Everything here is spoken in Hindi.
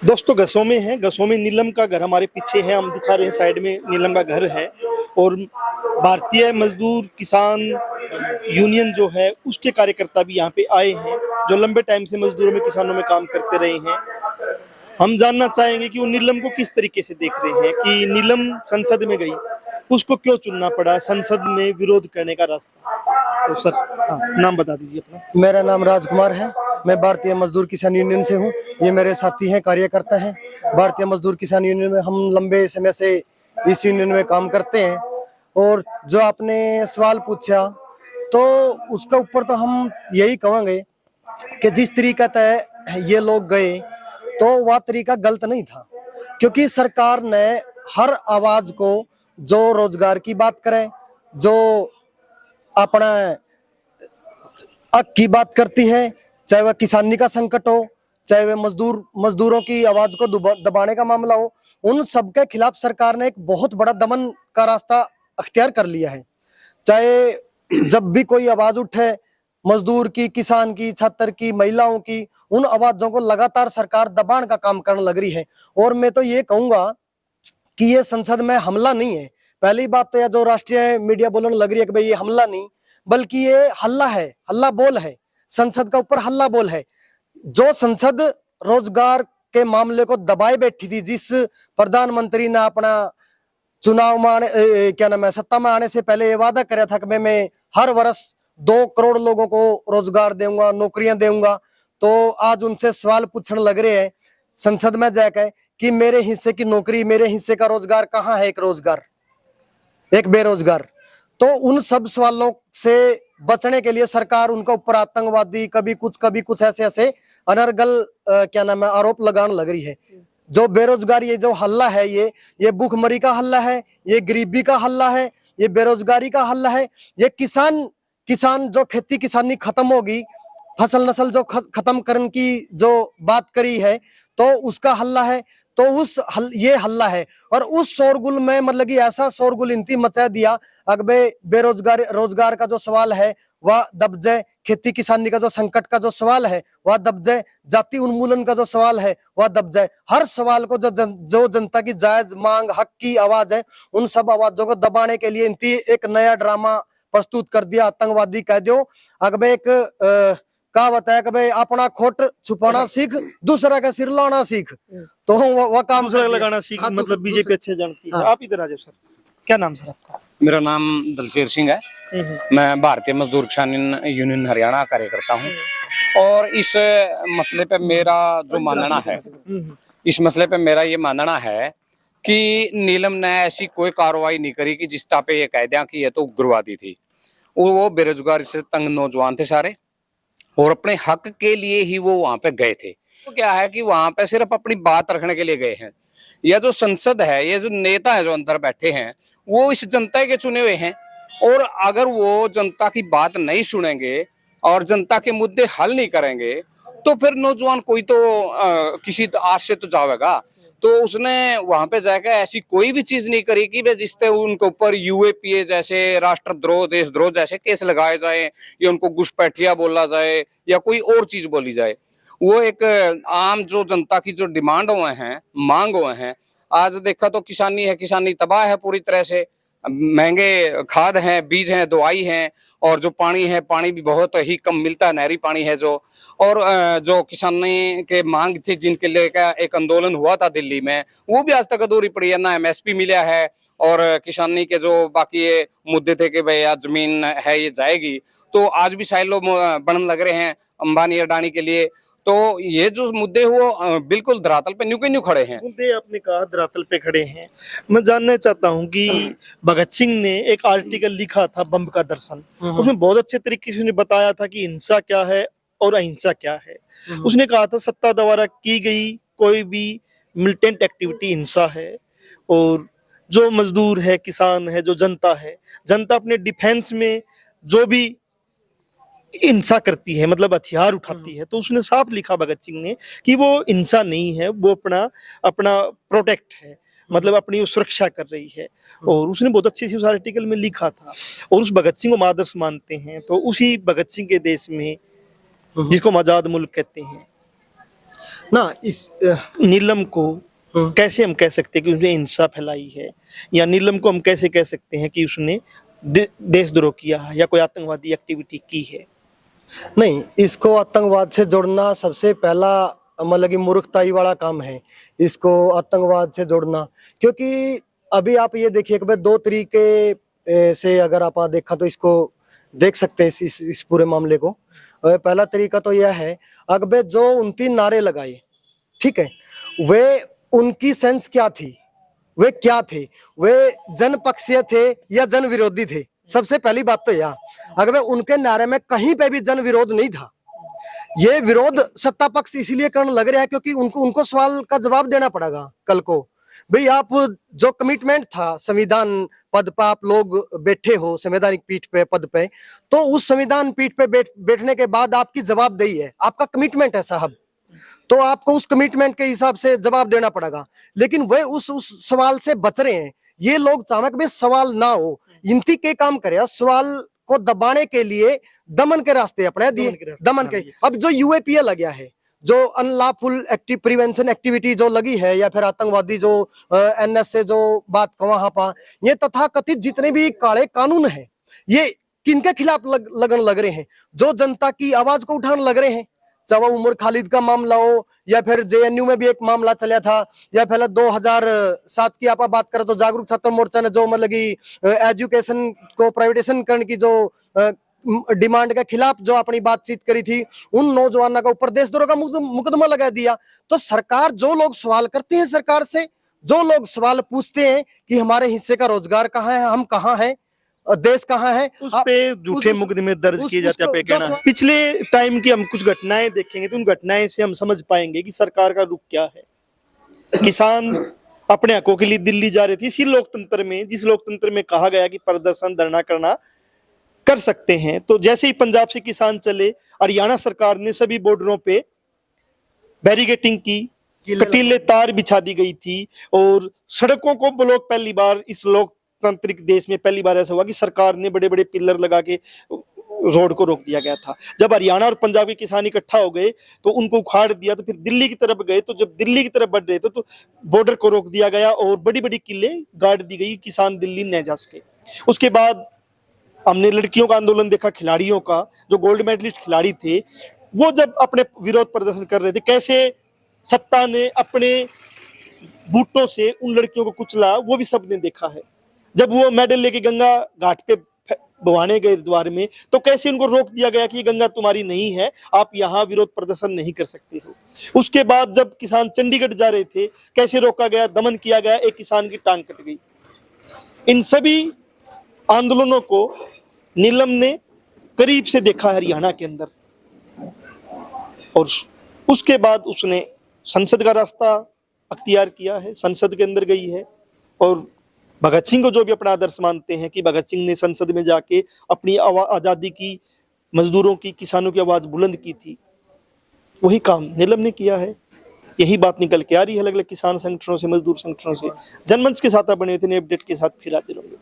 दोस्तों गसों में है, गसों में नीलम का घर हमारे पीछे है, हम दिखा रहे हैं साइड में नीलम का घर है। और भारतीय मजदूर किसान यूनियन जो है उसके कार्यकर्ता भी यहाँ पे आए हैं, जो लंबे टाइम से मजदूरों में किसानों में काम करते रहे हैं। हम जानना चाहेंगे कि वो नीलम को किस तरीके से देख रहे हैं कि नीलम संसद में गई, उसको क्यों चुनना पड़ा संसद में विरोध करने का रास्ता। तो सर हाँ, नाम बता दीजिए अपना। मेरा नाम राजकुमार है। मैं भारतीय मजदूर किसान यूनियन से हूँ। ये मेरे साथी हैं, कार्यकर्ता हैं। भारतीय मजदूर किसान यूनियन में हम लंबे समय से इस यूनियन में काम करते हैं। और जो आपने सवाल पूछा तो उसके ऊपर तो हम यही कहेंगे कि जिस तरीका तय ये लोग गए तो वह तरीका गलत नहीं था, क्योंकि सरकार ने हर आवाज को, जो रोजगार की बात करे, जो अपना हक की बात करती है, चाहे वह किसानी का संकट हो, चाहे वह मजदूरों की आवाज को दबाने का मामला हो, उन सब के खिलाफ सरकार ने एक बहुत बड़ा दमन का रास्ता अख्तियार कर लिया है। चाहे जब भी कोई आवाज उठे, मजदूर की, किसान की, छात्र की, महिलाओं की, उन आवाजों को लगातार सरकार दबाने का काम करने लग रही है। और मैं तो ये कहूंगा कि ये संसद में हमला नहीं है। पहली बात तो यह जो राष्ट्रीय मीडिया बोलने लग रही है कि भाई ये हमला नहीं, बल्कि ये हल्ला है, हल्ला बोल है। संसद का ऊपर हल्ला बोल है। जो संसद रोजगार के मामले को दबाए बैठी थी, जिस प्रधानमंत्री ने अपना चुनाव में क्या नाम है, सत्ता में आने से पहले ये वादा कराया था कि मैं हर वर्ष 2 करोड़ लोगों को रोजगार दूंगा, नौकरियां दूंगा, तो आज उनसे सवाल पूछने लग रहे हैं संसद में जाकर कि मेरे हिस्से की नौकरी, मेरे हिस्से का रोजगार कहाँ है? एक रोजगार, एक बेरोजगार। तो उन सब सवालों से बचने के लिए सरकार उनका ऊपर आतंकवादी, कभी कुछ ऐसे ऐसे अनर्गल क्या नाम है, आरोप लगाने लग रही है। जो बेरोजगारी, ये जो हल्ला है, ये भूखमरी का हल्ला है, ये गरीबी का हल्ला है, ये बेरोजगारी का हल्ला है। ये किसान जो खेती किसानी खत्म होगी, फसल नस्ल जो खत्म करने की जो बात करी है, तो उसका हल्ला है। तो ये हल्ला है। और उस शोरगुल में मतलब कि ऐसा शोरगुल इंती मचा दिया, अगबे रोजगार का जो सवाल है वह दब जाए, खेती किसानी का जो संकट का जो सवाल है वह दब जाए, जाति उन्मूलन का जो सवाल है वह दब जाए। हर सवाल को जो जनता की जायज मांग, हक की आवाज है, उन सब आवाजों को दबाने के लिए इंती एक नया ड्रामा प्रस्तुत कर दिया। आतंकवादी कह दो, अगबे एक कहा बताया कि भाई अपना खोट छुपाना सीख, दूसरा का सिर लाना सीख। तो वह काम दूसरा लगाना सीख, हाँ, मतलब बीजेपी अच्छे जानती है। आप इधर आ जाओ सर। क्या नाम सर आपका? मेरा नाम दलशेर सिंह है। मैं भारतीय मजदूर किसान यूनियन हरियाणा कार्यकर्ता हूँ। और इस मसले पे मेरा जो मानना है, इस मसले पे मेरा ये मानना है कि नीलम ने ऐसी कोई कार्रवाई नहीं करी कि जिस पे ये कह दिया कि ये तो उग्रवादी थी। वो बेरोजगारी से तंग नौजवान थे सारे, और अपने हक के लिए ही वो वहां पे गए थे। तो क्या है कि वहां पे सिर्फ अपनी बात रखने के लिए गए हैं। यह जो संसद है, ये जो नेता है जो अंदर बैठे हैं, वो इस जनता के चुने हुए हैं। और अगर वो जनता की बात नहीं सुनेंगे और जनता के मुद्दे हल नहीं करेंगे, तो फिर नौजवान कोई तो किसी आश से तो जाएगा। तो उसने वहां पे जाकर ऐसी कोई भी चीज नहीं करी कि जिससे उनके ऊपर यूएपीए जैसे राष्ट्रद्रोह, देशद्रोह जैसे केस लगाए जाए, या उनको घुसपैठिया बोला जाए, या कोई और चीज बोली जाए। वो एक आम जो जनता की जो डिमांड हुए हैं, मांग हुए हैं। आज देखा तो किसानी है, किसानी तबाह है पूरी तरह से। महंगे खाद हैं, बीज हैं, दवाई हैं, और जो पानी है, पानी भी बहुत ही कम मिलता है, नहरी पानी है जो। और जो किसानी के मांग थी, जिनके लिए का एक आंदोलन हुआ था दिल्ली में, वो भी आज तक अधूरी पड़ी है। ना एमएसपी मिला है, और किसानी के जो बाकी ये मुद्दे थे कि भाई आज जमीन है ये जाएगी, तो आज भी साइलो बनने लग रहे हैं अंबानी अडानी के लिए। तो ये जो मुद्दे वो बिल्कुल धरातल पे न्यू के न्यू खड़े हैं। मुद्दे आपने कहा धरातल पे खड़े हैं। मैं जानना चाहता हूँ कि भगत सिंह ने एक आर्टिकल लिखा था, बम का दर्शन। उसमें बहुत अच्छे तरीके से उसने बताया था कि हिंसा क्या है और अहिंसा क्या है। उसने कहा था सत्ता द्वारा की गई कोई भी मिलिटेंट एक्टिविटी हिंसा है, और जो मजदूर है, किसान है, जो जनता है, जनता अपने डिफेंस में जो भी हिंसा करती है, मतलब हथियार उठाती है, तो उसने साफ लिखा भगत सिंह ने कि वो हिंसा नहीं है, वो अपना अपना प्रोटेक्ट है, मतलब अपनी सुरक्षा कर रही है। और उसने बहुत अच्छे से उस आर्टिकल में लिखा था। और उस भगत सिंह को हम आदर्श मानते हैं। तो उसी भगत सिंह के देश में, जिसको हम आजाद मुल्क कहते हैं, ना इस नीलम को कैसे हम कह सकते हैं कि उसने हिंसा फैलाई है, या नीलम को हम कैसे कह सकते हैं कि उसने देशद्रोह किया है या कोई आतंकवादी एक्टिविटी की है? नहीं, इसको आतंकवाद से जोड़ना सबसे पहला मतलब कि मूर्खताई वाला काम है, इसको आतंकवाद से जोड़ना। क्योंकि अभी आप ये देखिए कि भाई दो तरीके से अगर आप देखा तो इसको देख सकते हैं इस पूरे मामले को। पहला तरीका तो यह है, अगर जो 29 नारे लगाए, ठीक है, वे उनकी सेंस क्या थी, वे क्या थे, वे जनपक्षीय थे या जन विरोधी थे? सबसे पहली बात तो यह, अगर उनके नारे में कहीं पे भी जन विरोध नहीं था। ये विरोध सत्ता पक्ष इसीलिए करने लग रहा है क्योंकि उनको सवाल का जवाब देना पड़ेगा कल को। भाई आप जो कमिटमेंट था, संविधान पद पर आप लोग बैठे हो, संवैधानिक पीठ पे पद पे, तो उस संविधान पीठ पे बैठने के बाद आपकी जवाबदेही है, आपका कमिटमेंट है साहब, तो आपको उस कमिटमेंट के हिसाब से जवाब देना पड़ेगा। लेकिन वे उस सवाल से बच रहे हैं। ये लोग चाहते कि भाई सवाल ना हो, इनती के काम करे, सवाल को दबाने के लिए दमन के रास्ते अपना दिए, दमन के। अब जो यूएपीए लग गया है, जो अनलॉफुल प्रिवेंशन एक्टिविटी जो लगी है, या फिर आतंकवादी जो एनएस से जो बात वहां पर, ये तथाकथित जितने भी काले कानून है, ये किनके खिलाफ लगन लग रहे हैं? जो जनता की आवाज को उठाने लग रहे हैं। चाहे उमर खालिद का मामला हो, या फिर जेएनयू में भी एक मामला चला था, या फिर 2007 की आप बात करें तो जागरूक छात्र मोर्चा ने जो मतलब कि एजुकेशन को प्राइवेटाइजेशन करने की जो डिमांड के खिलाफ जो अपनी बातचीत करी थी, उन नौजवानों का ऊपर देशद्रोह का मुकदमा लगा दिया। तो सरकार, जो लोग सवाल करते हैं सरकार से, जो लोग सवाल पूछते हैं कि हमारे हिस्से का रोजगार कहाँ है, हम कहाँ हैं, देश कहाँ है, उस पे झूठे मुकदमे दर्ज किए जाते हैं। कहना पिछले टाइम की हम कुछ घटनाएं देखेंगे तो उन घटनाएं से हम समझ पाएंगे कि सरकार का रुख क्या है। किसान अपने हकों के लिए दिल्ली जा रहे थे, इसी लोकतंत्र में, जिस लोकतंत्र में कहा गया कि प्रदर्शन धरना करना कर सकते हैं, तो जैसे ही पंजाब से किसान चले, हरियाणा सरकार ने सभी बॉर्डरों पे बैरिकेटिंग की, कटीले तार बिछा दी गई थी, और सड़कों को ब्लॉक, पहली बार इस लोकतांत्रिक देश में पहली बार ऐसा हुआ कि सरकार ने बड़े बड़े पिलर लगा के रोड को रोक दिया गया था। जब हरियाणा और पंजाब के किसान इकट्ठा हो गए तो उनको उखाड़ दिया, तो फिर दिल्ली की तरफ गए, तो जब दिल्ली की तरफ बढ़ रहे थे तो बॉर्डर को रोक दिया गया और बड़ी बड़ी किले गाड़ दी गई, किसान दिल्ली न जा सके। उसके बाद हमने लड़कियों का आंदोलन देखा, खिलाड़ियों का, जो गोल्ड मेडलिस्ट खिलाड़ी थे, वो जब अपने विरोध प्रदर्शन कर रहे थे, कैसे सत्ता ने अपने बूटों से उन लड़कियों को कुचला, वो भी सबने देखा है। जब वो मेडल लेके गंगा घाट पे बवाने गए द्वार में, तो कैसे उनको रोक दिया गया कि ये गंगा तुम्हारी नहीं है, आप यहाँ विरोध प्रदर्शन नहीं कर सकते हो। उसके बाद जब किसान चंडीगढ़ जा रहे थे, कैसे रोका गया, दमन किया गया, एक किसान की टांग कट गई। इन सभी आंदोलनों को नीलम ने करीब से देखा हरियाणा के अंदर, और उसके बाद उसने संसद का रास्ता अख्तियार किया है, संसद के अंदर गई है। और भगत सिंह को जो भी अपना आदर्श मानते हैं कि भगत सिंह ने संसद में जाके अपनी आज़ादी की, मजदूरों की, किसानों की आवाज़ बुलंद की थी, वही काम नीलम ने किया है। यही बात निकल के आ रही है अलग अलग किसान संगठनों से, मजदूर संगठनों से। जनमंच के साथ आप बने थे, अपडेट के साथ फिर हाजिर होंगे।